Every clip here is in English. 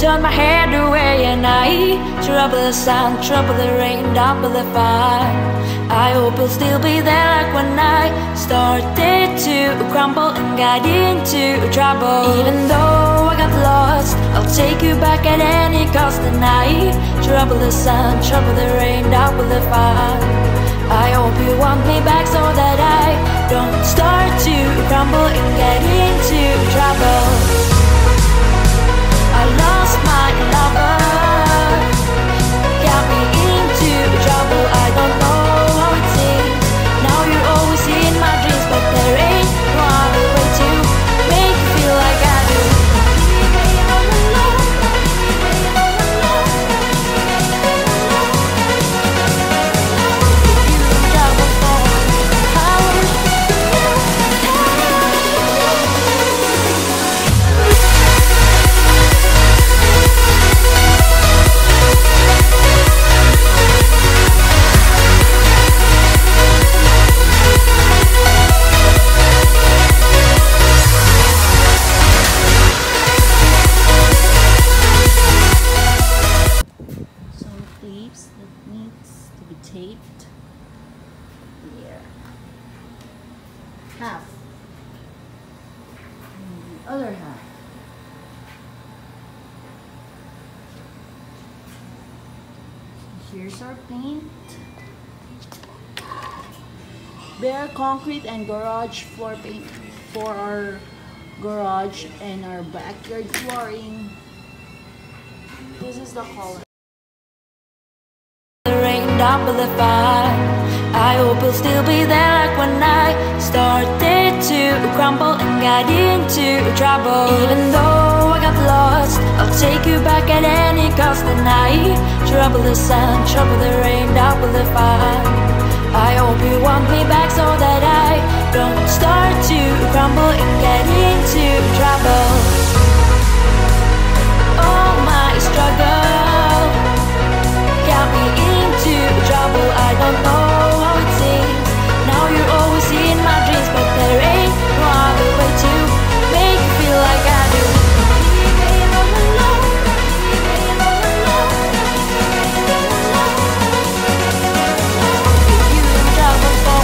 turn my head away, and I trouble the sun, trouble the rain, double the fire. I hope you'll still be there like when I started to crumble and got into trouble. Even though I got lost, I'll take you back at any cost. And I trouble the sun, trouble the rain, double the fire. I hope you want me back so that I don't start to crumble and get into trouble. I lost my lover, got me into trouble. I don't know how it seems. Now you're always in my dreams, but there ain't no other way to make you feel like I do. That needs to be taped here, half, and the other half. So here's our paint. Bare concrete and garage floor paint for our garage and our backyard flooring. This is the color. Double the fire. I hope you'll still be there like when I started to crumble and got into trouble. Even though I got lost, I'll take you back at any cost. And I trouble the sun, trouble the rain, double the fire. I hope you want me back so that I don't start to crumble and get into trouble. Oh, my struggle got me into trouble. I don't know how it seems. Now you're always in my dreams, but there ain't no other way to make you feel like I do. If you're in trouble for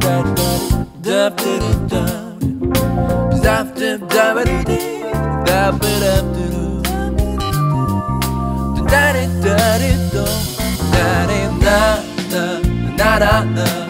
Da da da da da da da da da da